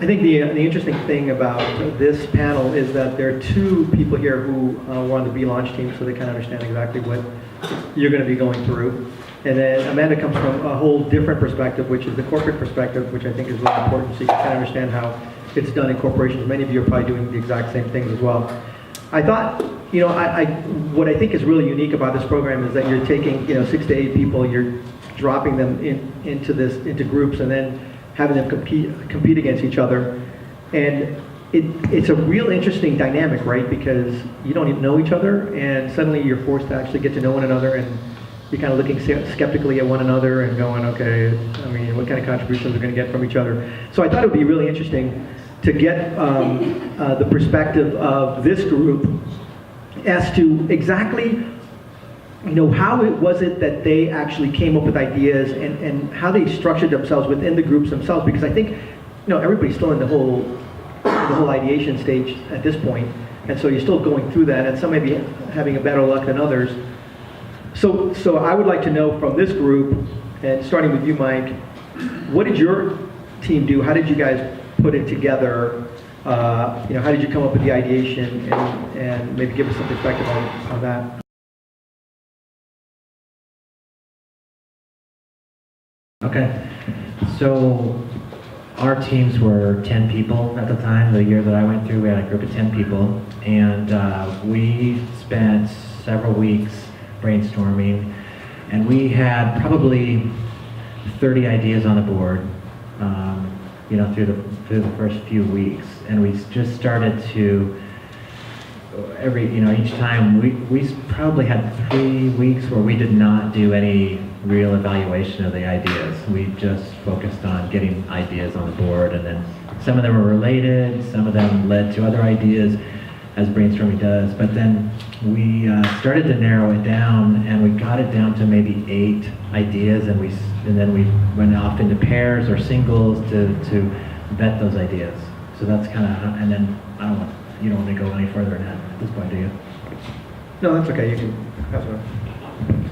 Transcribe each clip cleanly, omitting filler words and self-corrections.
I think the interesting thing about this panel is that there are two people here who were on the B-Launch team, so they kind of understand exactly what you're going to be going through. And then Amanda comes from a whole different perspective, which is the corporate perspective, which I think is really important, so you can kind of understand how it's done in corporations. Many of you are probably doing the exact same things as well. I thought, you know, what I think is really unique about this program is that you're taking, 6 to 8 people, you're dropping them into groups, and then having them compete against each other. And it's a real interesting dynamic, right? Because you don't even know each other, and suddenly you're forced to actually get to know one another, and you're kind of looking skeptically at one another and going, okay, I mean, what kind of contributions we're going to get from each other. So I thought it would be really interesting to get the perspective of this group as to exactly, how was it that they actually came up with ideas, and how they structured themselves within the groups themselves, because I think, everybody's still in the whole ideation stage at this point, and so you're still going through that, and some may be having a better luck than others. So I would like to know from this group, and starting with you, Mike, what did your team do? How did you guys put it together? How did you come up with the ideation, and maybe give us some perspective on that? Okay, so our teams were 10 people at the time. The year that I went through, we had a group of 10 people, and we spent several weeks brainstorming, and we had probably 30 ideas on the board, through the first few weeks, and we just started to each time we probably had 3 weeks where we did not do any real evaluation of the ideas. We just focused on getting ideas on the board, and then some of them were related, some of them led to other ideas, as brainstorming does, but then we started to narrow it down, and we got it down to maybe 8 ideas, and then we went off into pairs or singles to vet those ideas. So that's kind of, and then you don't want to go any further than that at this point, do you? No, that's okay. You can pass it on.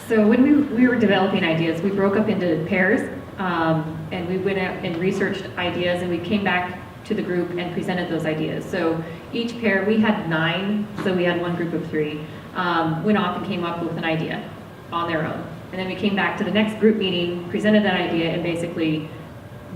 So when we were developing ideas, we broke up into pairs, and we went out and researched ideas, and we came back to the group and presented those ideas. So each pair, we had 9, so we had one group of 3, went off and came up with an idea on their own. And then we came back to the next group meeting, presented that idea, and basically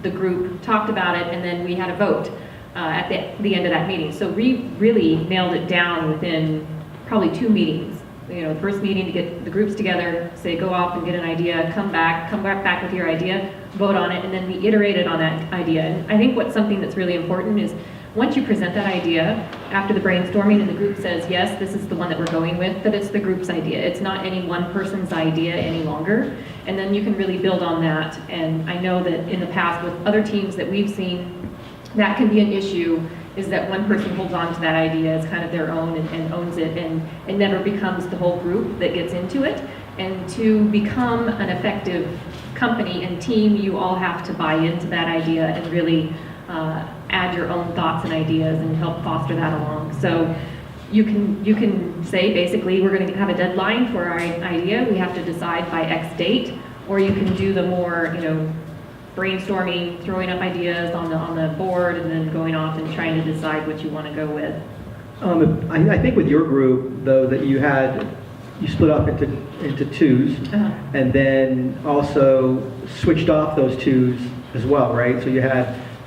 the group talked about it, and then we had a vote at the end of that meeting. So we really nailed it down within probably 2 meetings. The first meeting to get the groups together, say go off and get an idea, come back with your idea, vote on it, and then we iterated on that idea. And I think what's something that's really important is once you present that idea after the brainstorming and the group says, yes, this is the one that we're going with, that it's the group's idea. It's not any one person's idea any longer. And then you can really build on that. And I know that in the past with other teams that we've seen, that can be an issue, is that one person holds on to that idea as kind of their own and owns it, and it never becomes the whole group that gets into it. And to become an effective company and team, you all have to buy into that idea and really add your own thoughts and ideas and help foster that along. So you can say basically we're going to have a deadline for our idea, we have to decide by X date, or you can do the more brainstorming, throwing up ideas on the board, and then going off and trying to decide what you want to go with. I think with your group though, that you split up into twos, and then also switched off those twos as well, right? So you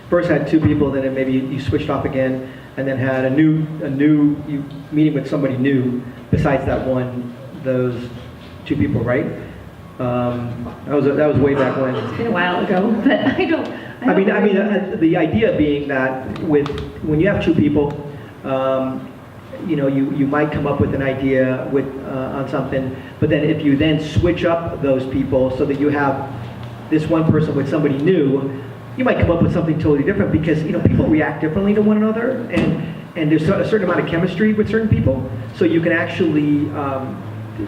first had 2 people, then maybe you switched off again, and then had a new you meeting with somebody new besides those 2 people, right? That was way back when. It's been a while ago, but I don't the idea being that when you have 2 people, you might come up with an idea on something, but then if you then switch up those people so that you have this one person with somebody new, you might come up with something totally different, because people react differently to one another, and there's a certain amount of chemistry with certain people, so you can actually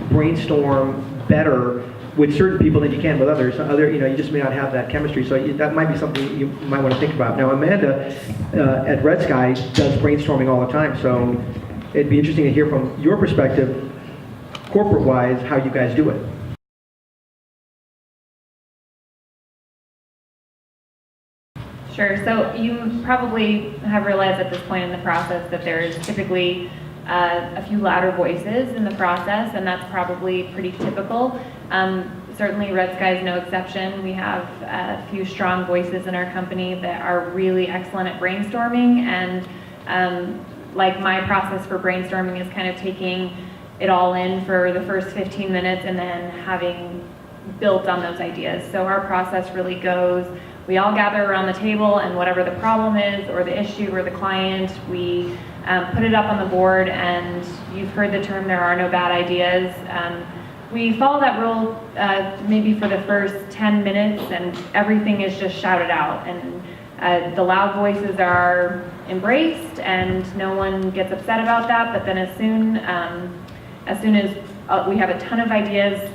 brainstorm better with certain people than you can with others. You just may not have that chemistry, so that might be something you might want to think about. Now, Amanda at Red Sky does brainstorming all the time, so it'd be interesting to hear from your perspective, corporate-wise, how you guys do it. Sure. So you probably have realized at this point in the process that there's typically a few louder voices in the process, and that's probably pretty typical. Certainly Red Sky is no exception. We have a few strong voices in our company that are really excellent at brainstorming, and like my process for brainstorming is kind of taking it all in for the first 15 minutes and then having built on those ideas. So our process really goes, we all gather around the table, and whatever the problem is or the issue or the client, we put it up on the board, and you've heard the term, there are no bad ideas. We follow that rule maybe for the first 10 minutes, and everything is just shouted out, and the loud voices are embraced, and no one gets upset about that. But then as soon as we have a ton of ideas,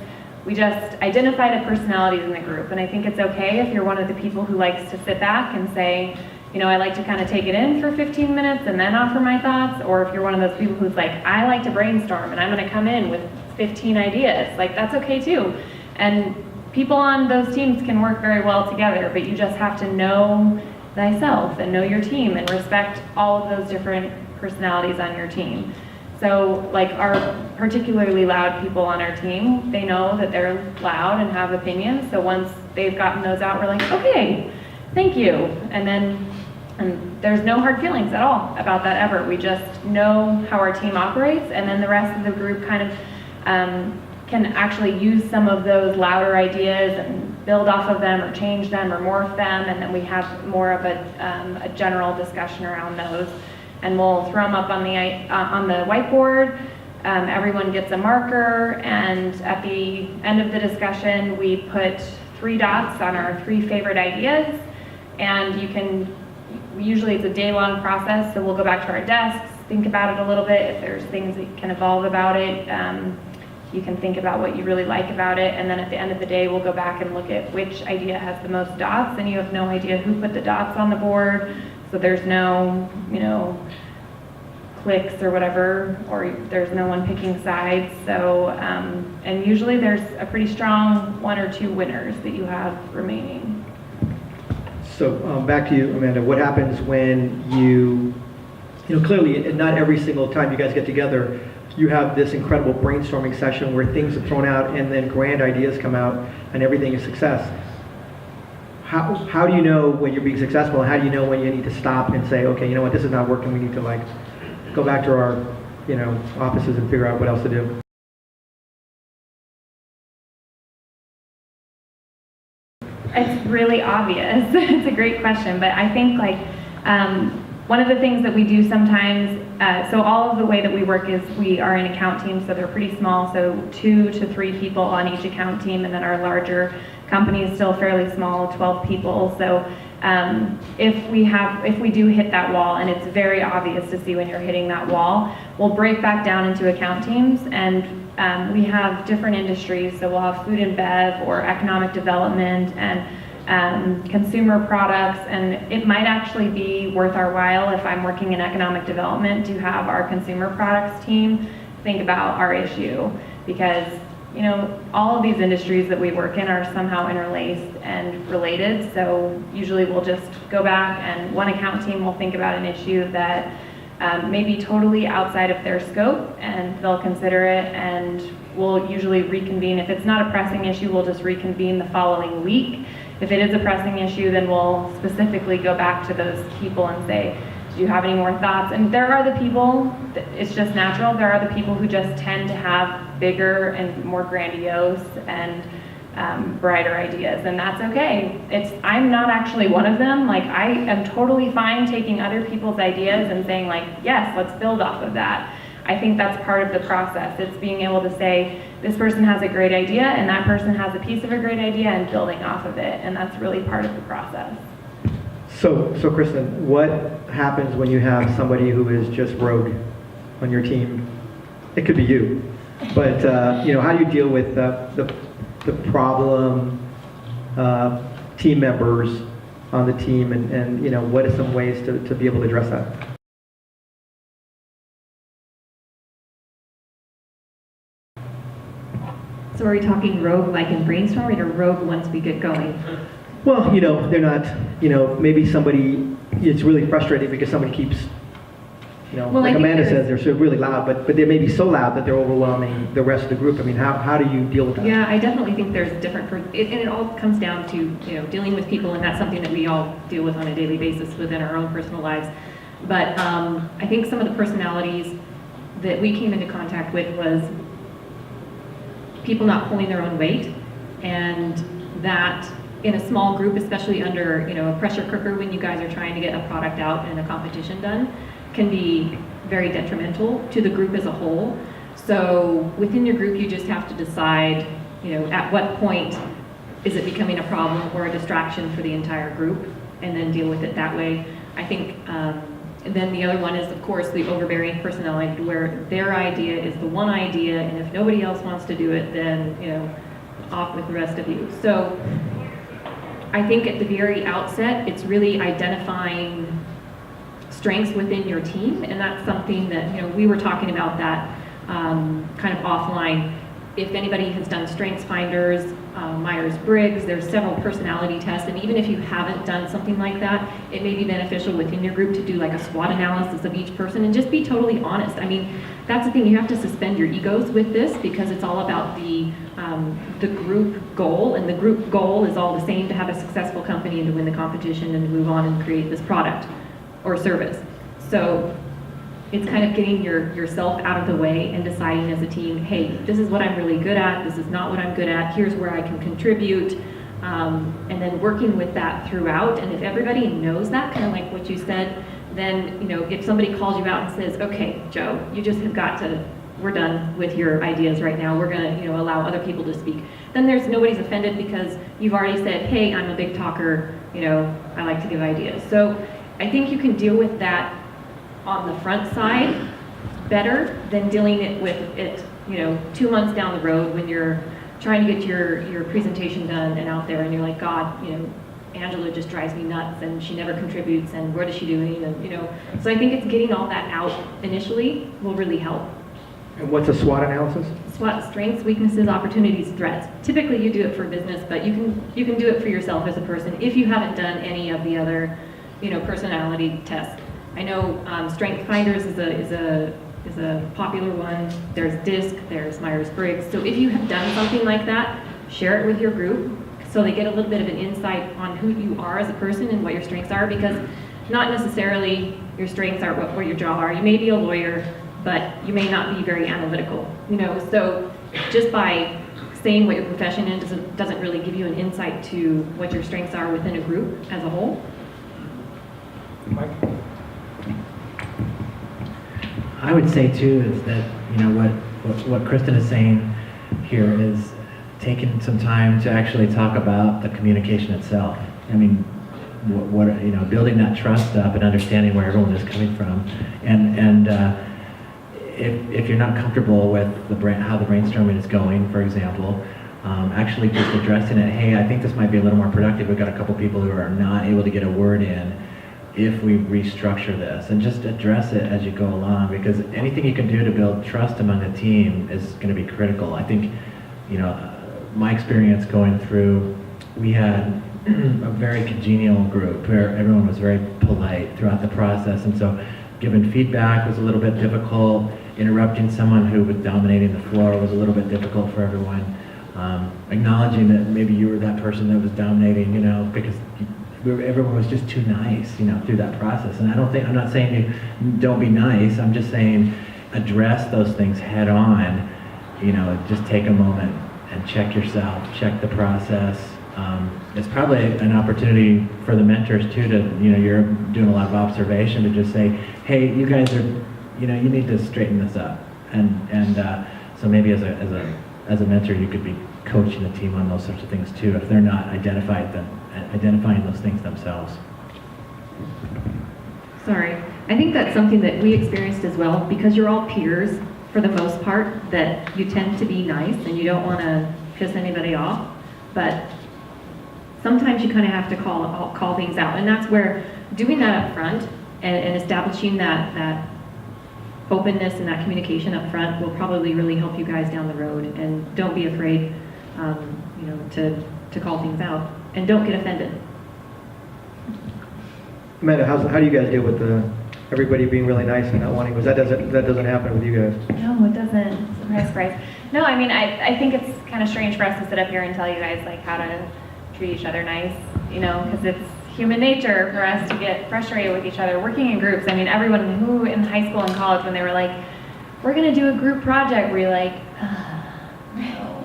we just identify the personalities in the group. And I think it's okay if you're one of the people who likes to sit back and say, you know, I like to kind of take it in for 15 minutes and then offer my thoughts, or if you're one of those people who's like, I like to brainstorm and I'm going to come in with 15 ideas, like that's okay too. And people on those teams can work very well together, but you just have to know thyself and know your team and respect all of those different personalities on your team. So like our particularly loud people on our team, they know that they're loud and have opinions. So once they've gotten those out, we're like, okay, thank you. And there's no hard feelings at all about that ever. We just know how our team operates, and then the rest of the group kind of can actually use some of those louder ideas and build off of them or change them or morph them, and then we have more of a general discussion around those. And we'll throw them up on the whiteboard. Everyone gets a marker, and at the end of the discussion, we put 3 dots on our 3 favorite ideas. And usually it's a day-long process, so we'll go back to our desks, think about it a little bit. If there's things that can evolve about it, you can think about what you really like about it, and then at the end of the day, we'll go back and look at which idea has the most dots, and you have no idea who put the dots on the board, so there's no, clicks or whatever, or there's no one picking sides. So, and usually there's a pretty strong 1 or 2 winners that you have remaining. So back to you, Amanda. What happens when clearly not every single time you guys get together, you have this incredible brainstorming session where things are thrown out and then grand ideas come out and everything is success. How do you know when you're being successful, and how do you know when you need to stop and say, okay, you know what, this is not working, we need to go back to our offices and figure out what else to do? It's really obvious. It's a great question, but I think one of the things that we do sometimes, so all of the way that we work is we are an account team, so they're pretty small, so 2 to 3 people on each account team, and then our larger company is still fairly small, 12 people. So if we do hit that wall, and it's very obvious to see when you're hitting that wall, we'll break back down into account teams, and we have different industries, so we'll have food and bev or economic development and consumer products, and it might actually be worth our while if I'm working in economic development to have our consumer products team think about our issue, because all of these industries that we work in are somehow interlaced and related. So usually we'll just go back, and one account team will think about an issue that may be totally outside of their scope, and they'll consider it, and we'll usually reconvene. If it's not a pressing issue, we'll just reconvene the following week. If it is a pressing issue, then we'll specifically go back to those people and say, do you have any more thoughts? And there are the people, it's just natural, there are the people who just tend to have bigger and more grandiose and brighter ideas, and that's okay. I'm not actually one of them. I am totally fine taking other people's ideas and saying yes, let's build off of that. I think that's part of the process. It's being able to say, this person has a great idea, and that person has a piece of a great idea, and building off of it, and that's really part of the process. So Kristen, what happens when you have somebody who is just rogue on your team? It could be you, but how do you deal with the problem team members on the team, and what are some ways to be able to address that? So are we talking rogue like in brainstorming, or rogue once we get going? Well, they're not, maybe somebody, it's really frustrating because somebody keeps, Well, I like think Amanda there's- says, they're so really loud, but they may be so loud that they're overwhelming the rest of the group. I mean, how do you deal with that? Yeah, I definitely think there's different, and it all comes down to, dealing with people, and that's something that we all deal with on a daily basis within our own personal lives. But I think some of the personalities that we came into contact with was people not pulling their own weight, and that in a small group, especially under, a pressure cooker when you guys are trying to get a product out and a competition done, can be very detrimental to the group as a whole. So within your group, you just have to decide, at what point is it becoming a problem or a distraction for the entire group, and then deal with it that way. I think, and then the other one is, of course, the overbearing personality, where their idea is the one idea, and if nobody else wants to do it, then, off with the rest of you. So I think at the very outset, it's really identifying strengths within your team, and that's something that, we were talking about that kind of offline. If anybody has done strengths finders, Myers-Briggs, there's several personality tests, and even if you haven't done something like that, it may be beneficial within your group to do like a SWOT analysis of each person and just be totally honest. I mean, that's the thing, you have to suspend your egos with this, because it's all about the group goal, and the group goal is all the same: to have a successful company and to win the competition and to move on and create this product or service. So it's kind of getting yourself out of the way and deciding as a team, hey, this is what I'm really good at, this is not what I'm good at, here's where I can contribute, and then working with that throughout. And if everybody knows that, kind of like what you said, then, if somebody calls you out and says, okay, Joe, you just have got to, we're done with your ideas right now, we're gonna, allow other people to speak, then nobody's offended, because you've already said, hey, I'm a big talker, I like to give ideas. So I think you can deal with that on the front side better than dealing with it, 2 months down the road when you're trying to get your presentation done and out there, and you're like, God, Angela just drives me nuts, and she never contributes, and what is she doing, and So I think it's getting all that out initially will really help. And what's a SWOT analysis? SWOT: strengths, weaknesses, opportunities, threats. Typically you do it for business, but you can do it for yourself as a person if you haven't done any of the other, personality tests. I know Strength Finders is a popular one. There's DISC, there's Myers-Briggs. So if you have done something like that, share it with your group so they get a little bit of an insight on who you are as a person and what your strengths are, because not necessarily your strengths are what your job are. You may be a lawyer, but you may not be very analytical, So just by saying what your profession is doesn't really give you an insight to what your strengths are within a group as a whole. Mike? I would say too is that, what Kristen is saying here is taking some time to actually talk about the communication itself. I mean, what building that trust up and understanding where everyone is coming from, and if you're not comfortable with how the brainstorming is going, for example, actually just addressing it. Hey, I think this might be a little more productive. We've got a couple people who are not able to get a word in. If we restructure this, and just address it as you go along, because anything you can do to build trust among the team is going to be critical. I think, my experience going through, we had a very congenial group where everyone was very polite throughout the process, and so giving feedback was a little bit difficult. Interrupting someone who was dominating the floor was a little bit difficult for everyone. Acknowledging that maybe you were that person that was dominating, because everyone was just too nice, through that process. And I'm not saying you don't be nice, I'm just saying address those things head on, just take a moment and check yourself, check the process. It's probably an opportunity for the mentors too to, you're doing a lot of observation, to just say, hey, you guys are, you need to straighten this up. And so maybe as a mentor, you could be coaching the team on those sorts of things too, if they're not identifying those things themselves. Sorry. I think that's something that we experienced as well, because you're all peers for the most part, that you tend to be nice and you don't want to piss anybody off, but sometimes you kind of have to call things out, and that's where doing that up front and establishing that openness and that communication up front will probably really help you guys down the road. And don't be afraid, to to call things out, and don't get offended. Amanda, how do you guys deal with everybody being really nice and not wanting, because that doesn't happen with you guys? No, it doesn't. Surprise, surprise. No, I mean, I think it's kind of strange for us to sit up here and tell you guys like how to treat each other nice, you know, because it's human nature for us to get frustrated with each other. Working in groups, I mean, everyone who in high school and college, when they were like, we're going to do a group project, where you're like, no.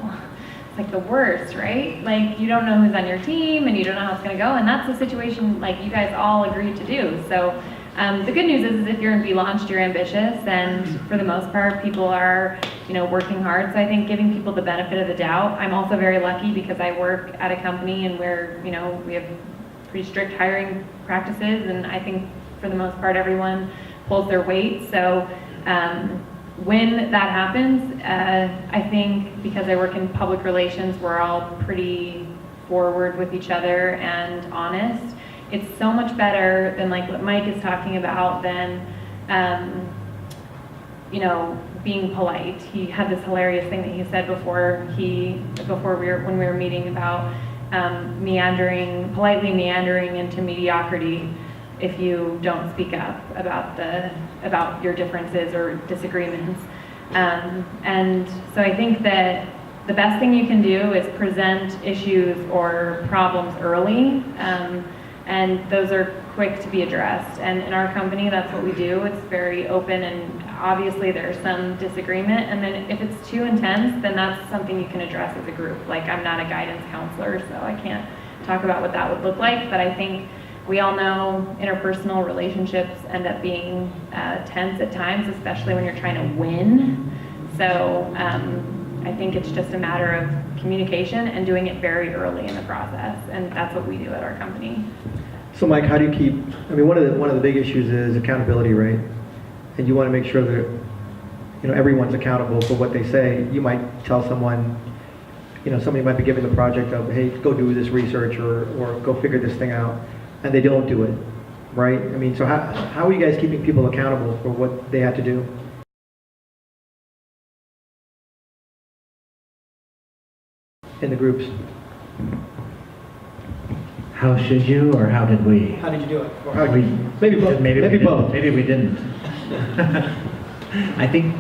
It's like the worst, right? Like, you don't know who's on your team, and you don't know how it's going to go, and that's the situation, like, you guys all agreed to do. So the good news is if you're in B-Launched, you're ambitious, and for the most part, people are, you know, working hard. So I think giving people the benefit of the doubt. I'm also very lucky because I work at a company and where, you know, we have pretty strict hiring practices, and I think for the most part, everyone pulls their weight. So when that happens, I think because I work in public relations, we're all pretty forward with each other and honest. It's so much better than like what Mike is talking about than, you know, being polite. He had this hilarious thing that he said when we were meeting about politely meandering into mediocrity if you don't speak up about your differences or disagreements. And so I think that the best thing you can do is present issues or problems early, and those are quick to be addressed. And in our company, that's what we do. It's very open, and obviously there's some disagreement, and then if it's too intense, then that's something you can address as a group. Like, I'm not a guidance counselor, so I can't talk about what that would look like, but I think we all know interpersonal relationships end up being tense at times, especially when you're trying to win. So I think it's just a matter of communication and doing it very early in the process, and that's what we do at our company. So Mike, how do you keep, I mean, one of the big issues is accountability, right? And you want to make sure that, you know, everyone's accountable for what they say. You might tell someone, you know, somebody might be given the project of, hey, go do this research or go figure this thing out, and they don't do it, right? I mean, so how are you guys keeping people accountable for what they have to do? In the groups. How should you, or how did we? How did you do it? Or how maybe both. Maybe both. Maybe we didn't. I think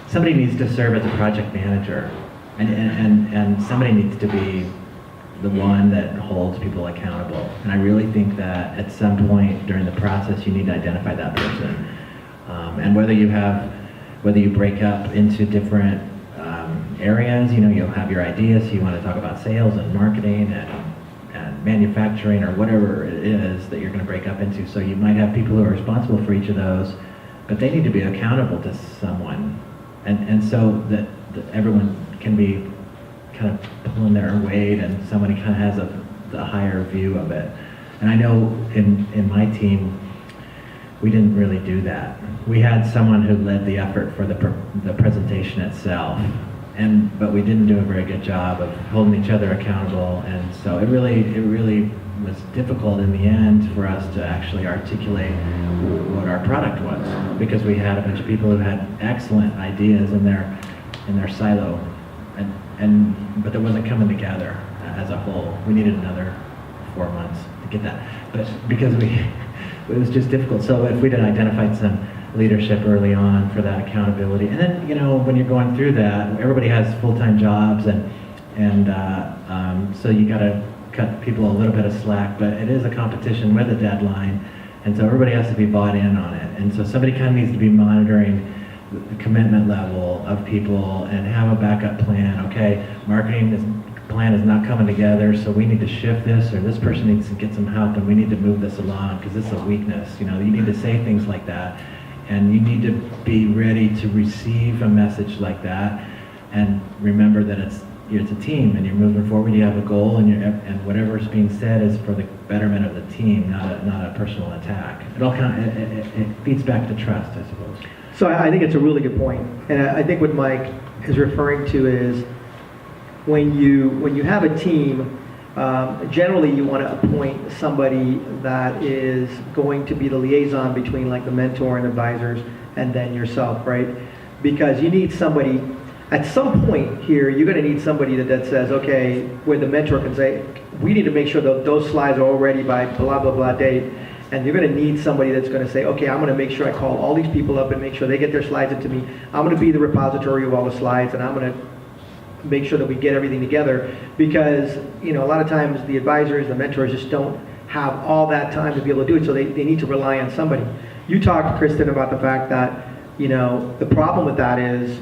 somebody needs to serve as a project manager, and somebody needs to be the one that holds people accountable. And I really think that at some point during the process, you need to identify that person. And whether you break up into different areas, you know, you'll have your ideas, so you want to talk about sales and marketing and manufacturing or whatever it is that you're going to break up into. So you might have people who are responsible for each of those, but they need to be accountable to someone. And so that everyone can be kind of pulling their weight and somebody kind of has the higher view of it. And I know in my team, we didn't really do that. We had someone who led the effort for the presentation itself, but we didn't do a very good job of holding each other accountable, and so it really was difficult in the end for us to actually articulate what our product was, because we had a bunch of people who had excellent ideas in their silo, but it wasn't coming together as a whole. We needed another 4 months to get that, but because it was just difficult. So if we'd identified some leadership early on for that accountability, and then, you know, when you're going through that, everybody has full-time jobs, and so you got to cut people a little bit of slack, but it is a competition with a deadline, and so everybody has to be bought in on it. And so somebody kind of needs to be monitoring the commitment level of people and have a backup plan. Okay, marketing plan is not coming together, so we need to shift this, or this person needs to get some help, and we need to move this along because this is a weakness. You know, you need to say things like that, and you need to be ready to receive a message like that, and remember that it's a team, and you're moving forward. You have a goal, and whatever's being said is for the betterment of the team, not a personal attack. It all it feeds back to trust, I suppose. So I think it's a really good point, and I think what Mike is referring to is when you have a team, generally you want to appoint somebody that is going to be the liaison between like the mentor and advisors and then yourself, right? Because you need somebody At some point here, you're going to need somebody that says, okay, where the mentor can say, we need to make sure that those slides are all ready by blah, blah, blah date. And you're going to need somebody that's going to say, okay, I'm going to make sure I call all these people up and make sure they get their slides into me. I'm going to be the repository of all the slides, and I'm going to make sure that we get everything together. Because, a lot of times the advisors, the mentors just don't have all that time to be able to do it, so they need to rely on somebody. You talked, Kristen, about the fact that, the problem with that is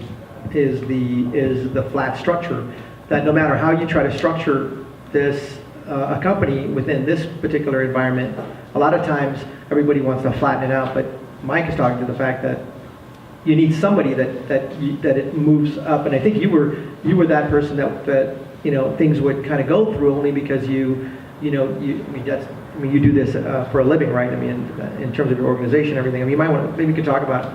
the flat structure. That no matter how you try to structure this, a company within this particular environment, a lot of times everybody wants to flatten it out, but Mike is talking to the fact that you need somebody that it moves up, and I think you were that person that things would kind of go through, only because you do this for a living, right? I mean, in terms of your organization, everything. I mean, you might want to, maybe you could talk about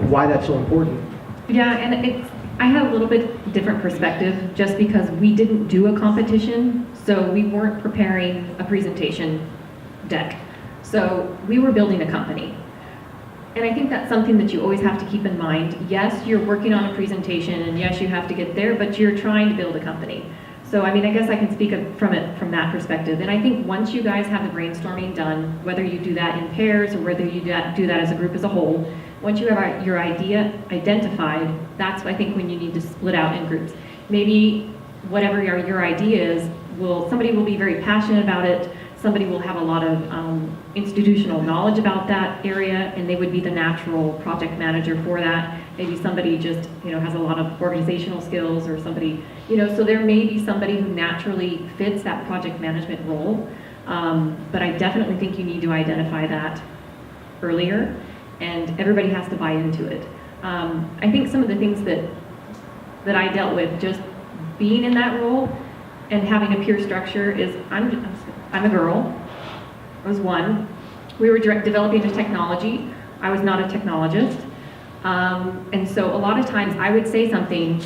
why that's so important. Yeah, and I have a little bit different perspective just because we didn't do a competition, so we weren't preparing a presentation deck. So we were building a company. And I think that's something that you always have to keep in mind. Yes, you're working on a presentation, and yes, you have to get there, but you're trying to build a company. So, I mean, I guess I can speak from that perspective. And I think once you guys have the brainstorming done, whether you do that in pairs or whether you do that as a group as a whole, once you have your idea identified, that's, I think, when you need to split out in groups. Maybe whatever your idea is, somebody will be very passionate about it, somebody will have a lot of institutional knowledge about that area, and they would be the natural project manager for that. Maybe somebody just, has a lot of organizational skills, or somebody, so there may be somebody who naturally fits that project management role. But I definitely think you need to identify that earlier, and everybody has to buy into it. I think some of the things that I dealt with just being in that role and having a peer structure is, I'm a girl. I was one. We were developing a technology. I was not a technologist. And so a lot of times I would say something,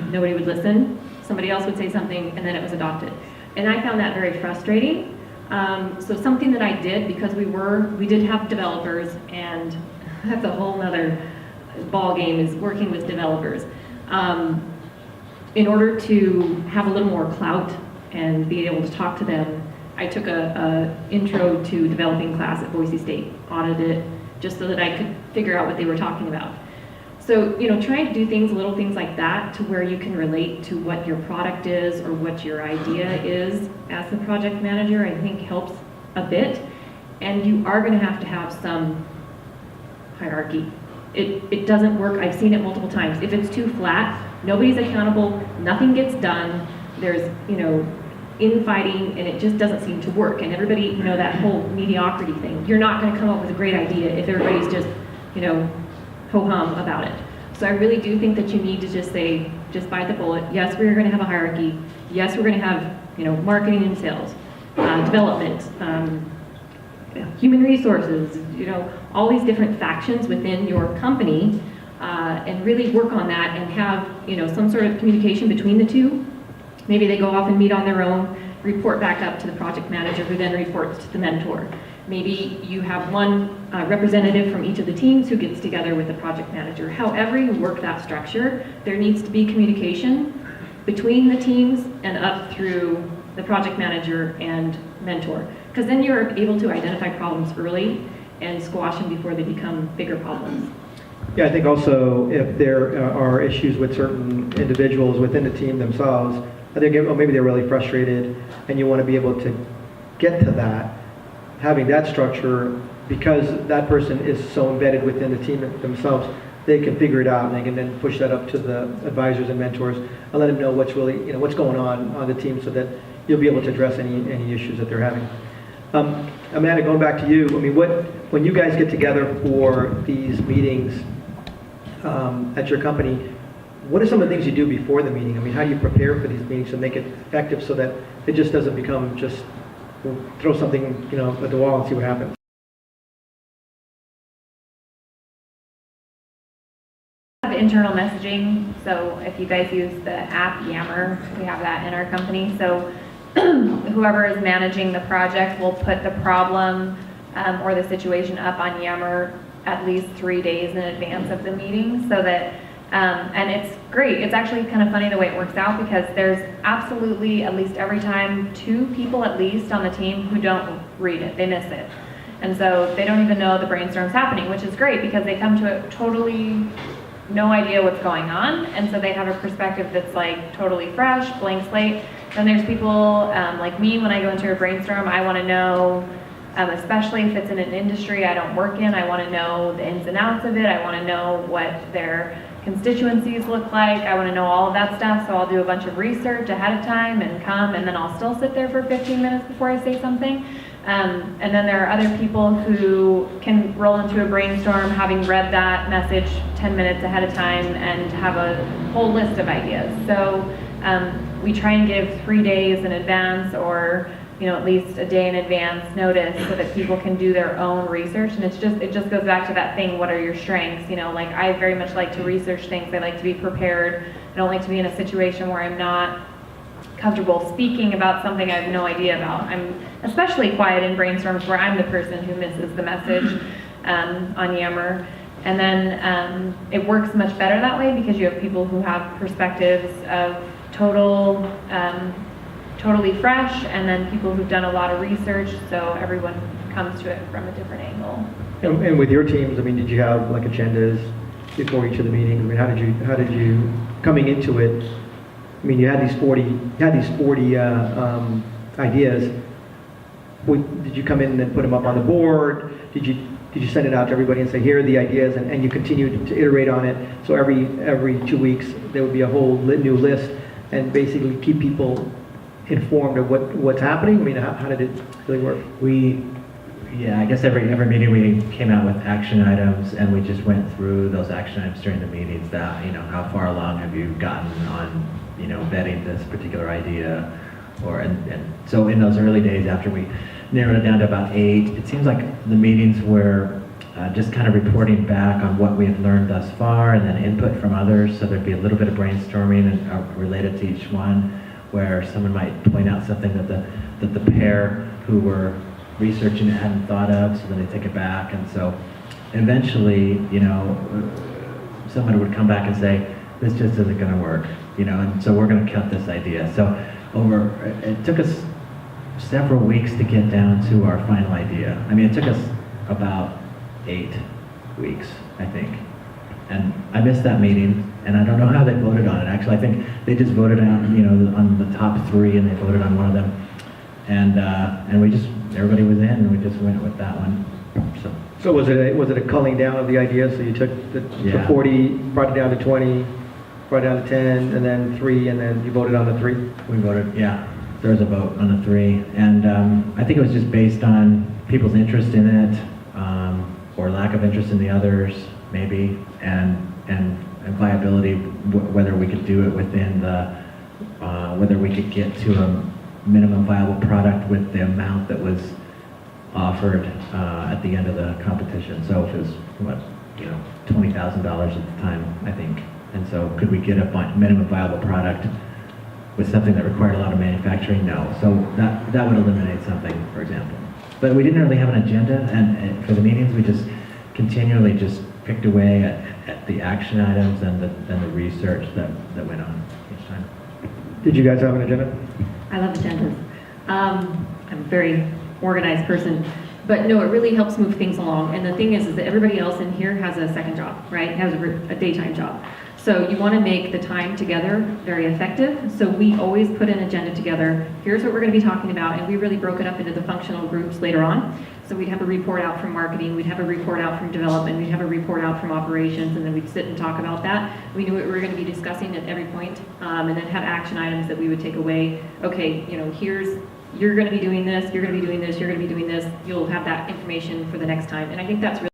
nobody would listen. Somebody else would say something, and then it was adopted. And I found that very frustrating. So something that I did, because we did have developers, and that's a whole nother ball game, is working with developers. In order to have a little more clout and be able to talk to them, I took a intro to developing class at Boise State, audited it, just so that I could figure out what they were talking about. So, trying to do little things like that, to where you can relate to what your product is or what your idea is as the project manager, I think helps a bit. And you are going to have some hierarchy. It doesn't work. I've seen it multiple times. If it's too flat, nobody's accountable, nothing gets done, there's, infighting, and it just doesn't seem to work. And everybody, that whole mediocrity thing, you're not going to come up with a great idea if everybody's just, ho-hum about it. So I really do think that you need to just bite the bullet. Yes, we're going to have a hierarchy. Yes, we're going to have, marketing and sales, development, human resources, all these different factions within your company, and really work on that and have, some sort of communication between the two. Maybe they go off and meet on their own, report back up to the project manager, who then reports to the mentor. Maybe you have one representative from each of the teams who gets together with the project manager. However you work that structure, there needs to be communication between the teams and up through the project manager and mentor. Because then you're able to identify problems early and squash them before they become bigger problems. Yeah, I think also if there are issues with certain individuals within the team themselves, I think maybe they're really frustrated, and you want to be able to get to that, having that structure, because that person is so embedded within the team themselves, they can figure it out, and they can then push that up to the advisors and mentors and let them know what's really, what's going on the team, so that you'll be able to address any issues that they're having. Amanda, going back to you, I mean, when you guys get together for these meetings at your company, what are some of the things you do before the meeting? I mean, how do you prepare for these meetings to make it effective so that it just doesn't become just, we'll throw something, at the wall and see what happens? We have internal messaging, so if you guys use the app Yammer, we have that in our company. So whoever is managing the project will put the problem or the situation up on Yammer at least 3 days in advance of the meeting, so that And it's great. It's actually kind of funny the way it works out because there's absolutely, at least every time, 2 people at least on the team who don't read it. They miss it. And so they don't even know the brainstorm's happening, which is great because they come to it totally no idea what's going on. And so they have a perspective that's like totally fresh, blank slate. Then there's people like me, when I go into a brainstorm, I want to know, especially if it's in an industry I don't work in, I want to know the ins and outs of it. I want to know what their constituencies look like. I want to know all of that stuff. So I'll do a bunch of research ahead of time and come, and then I'll still sit there for 15 minutes before I say something. And then there are other people who can roll into a brainstorm having read that message 10 minutes ahead of time and have a whole list of ideas. So we try and give 3 days in advance, or at least a day in advance notice, so that people can do their own research. And it just goes back to that thing, what are your strengths? Like I very much like to research things. I like to be prepared. I don't like to be in a situation where I'm not comfortable speaking about something I have no idea about. I'm especially quiet in brainstorms where I'm the person who misses the message on Yammer. And then it works much better that way because you have people who have perspectives of totally fresh, and then people who've done a lot of research, so everyone comes to it from a different angle. And with your teams, did you have like agendas before each of the meetings? How did you coming into it? You had these 40 ideas. Did you come in and put them up on the board? Did you send it out to everybody and say, here are the ideas, and you continued to iterate on it? So every 2 weeks there would be a whole new list, and basically keep people informed of what's happening. How did it really work? I guess every meeting we came out with action items, and we just went through those action items during the meetings. That how far along have you gotten on vetting this particular idea, and so in those early days after we narrowed it down to about 8, it seems like the meetings were just kind of reporting back on what we had learned thus far, and then input from others. So there'd be a little bit of brainstorming and related to each one, where someone might point out something that the pair who were researching it hadn't thought of, so then they take it back. And so eventually, someone would come back and say, this just isn't going to work, and so we're going to cut this idea. So it took us several weeks to get down to our final idea. It took us about 8 weeks, I think. And I missed that meeting, and I don't know how they voted on it. Actually, I think they just voted on the top 3, and they voted on one of them. And everybody was in, and we just went with that one. So was it a culling down of the ideas? So you took the 40, brought it down to 20, brought it down to 10, and then 3, and then you voted on the 3? We voted, yeah. There was a vote on the 3, and I think it was just based on people's interest in it, or lack of interest in the others, maybe, and viability, whether we could do it within whether we could get to a minimum viable product with the amount that was offered at the end of the competition. So if it was $20,000 at the time, I think. And so could we get a minimum viable product with something that required a lot of manufacturing? No. So that would eliminate something, for example. But we didn't really have an agenda, and for the meetings we just continually just picked away at the action items and the research that went on each time. Did you guys have an agenda? I love agendas. I'm a very organized person, but no, it really helps move things along. And the thing is that everybody else in here has a second job, right? Has a daytime job. So you want to make the time together very effective. So we always put an agenda together. Here's what we're going to be talking about, and we really broke it up into the functional groups later on. So we'd have a report out from marketing, we'd have a report out from development, we'd have a report out from operations, and then we'd sit and talk about that. We knew what we were going to be discussing at every point, and then have action items that we would take away. Okay, you're going to be doing this, you're going to be doing this, you're going to be doing this. You'll have that information for the next time. And I think that's really